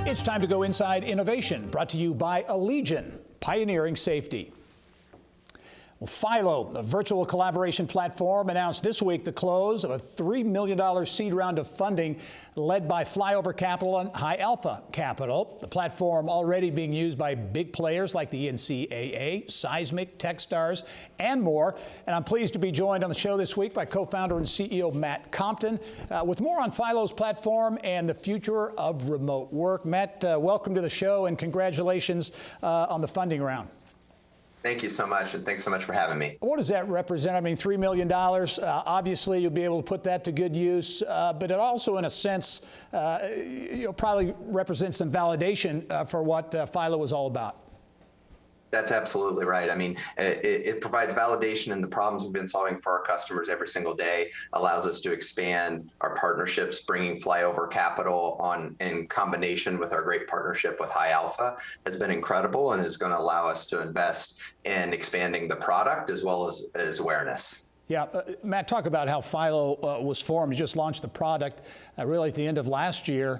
It's time to go inside innovation, brought to you by Allegion, pioneering safety. Well, Filo, a virtual collaboration platform, announced this week the close of a $3 million seed round of funding led by Flyover Capital and High Alpha Capital. The platform already being used by big players like the NCAA, Seismic, Techstars, and more. And I'm pleased to be joined on the show this week by co-founder and CEO Matt Compton with more on Filo's platform and the future of remote work. Matt, welcome to the show and congratulations on the funding round. Thank you so much, and thanks so much for having me. What does that represent? I mean, $3 million, obviously you'll be able to put that to good use, but it also, in a sense, probably represents some validation for what Filo is all about. That's absolutely right. I mean, it provides validation in the problems we've been solving for our customers every single day, allows us to expand our partnerships, bringing Flyover Capital on in combination with our great partnership with High Alpha has been incredible and is going to allow us to invest in expanding the product as well as awareness. Yeah, Matt, talk about how Filo was formed. You just launched the product really at the end of last year.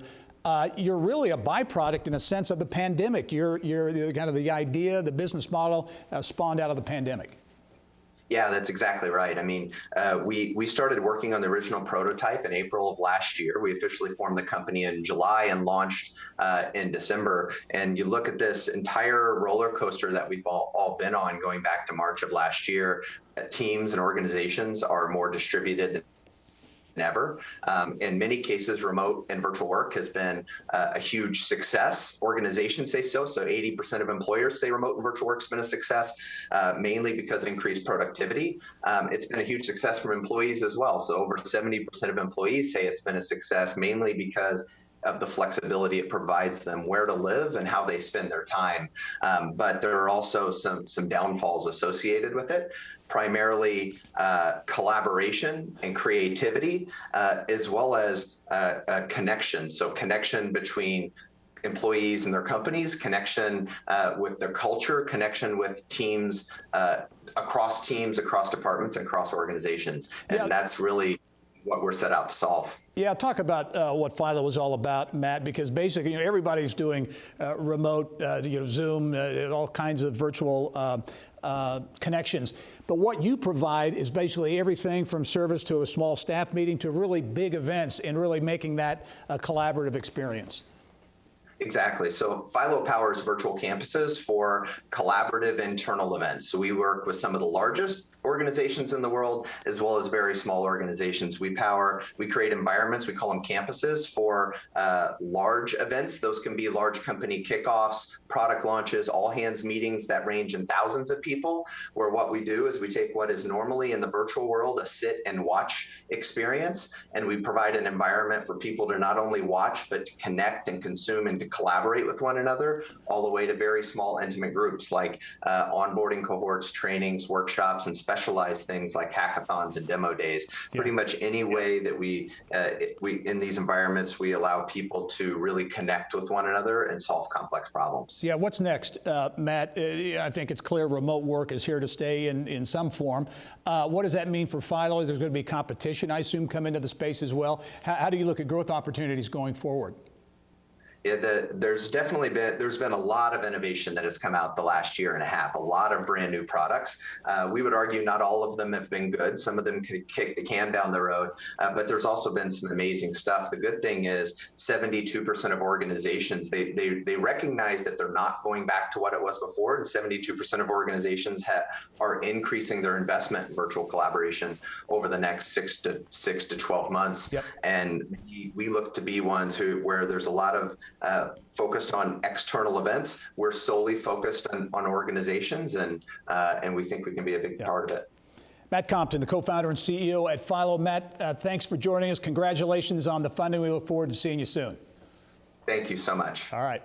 You're really a byproduct in a sense of the pandemic. You're kind of the idea, the business model spawned out of the pandemic. Yeah, that's exactly right. I mean, we started working on the original prototype in April of last year. We officially formed the company in July and launched in December. And you look at this entire roller coaster that we've all been on going back to March of last year, teams and organizations are more distributed ever. In many cases, remote and virtual work has been a huge success. Organizations say so. So 80% of employers say remote and virtual work has been a success, mainly because of increased productivity. It's been a huge success from employees as well. So over 70% of employees say it's been a success, mainly because of the flexibility it provides them where to live and how they spend their time. But there are also some downfalls associated with it. Primarily collaboration and creativity, as well as connection. So connection between employees and their companies, connection with their culture, connection with teams, across departments, and across organizations. And that's really what we're set out to solve. Yeah, talk about what Filo is all about, Matt, because basically everybody's doing remote, Zoom, all kinds of virtual connections. But what you provide is basically everything from service to a small staff meeting to really big events and really making that a collaborative experience. Exactly. So Filo powers virtual campuses for collaborative internal events. So we work with some of the largest organizations in the world, as well as very small organizations. We create environments, we call them campuses, for large events. Those can be large company kickoffs, product launches, all hands meetings that range in thousands of people, where what we do is we take what is normally in the virtual world a sit and watch experience, and we provide an environment for people to not only watch, but to connect and consume and to collaborate with one another, all the way to very small intimate groups like onboarding cohorts, trainings, workshops, and specialized things like hackathons and demo days. Pretty much any way that we in these environments, we allow people to really connect with one another and solve complex problems. Yeah, what's next, Matt? I think it's clear remote work is here to stay in some form. What does that mean for Filo? There's going to be competition, I assume, come into the space as well. How do you look at growth opportunities going forward? Yeah, there's been a lot of innovation that has come out the last year and a half, a lot of brand new products. We would argue not all of them have been good. Some of them could kick the can down the road, but there's also been some amazing stuff. The good thing is 72% of organizations, they recognize that they're not going back to what it was before, and 72% of organizations are increasing their investment in virtual collaboration over the next 6 to 12 months. Yep. And we look to be ones where there's a lot of focused on external events. We're solely focused on organizations, and we think we can be a big part of it. Matt Compton, the co-founder and CEO at Filo. Matt, thanks for joining us. Congratulations on the funding. We look forward to seeing you soon. Thank you so much. All right.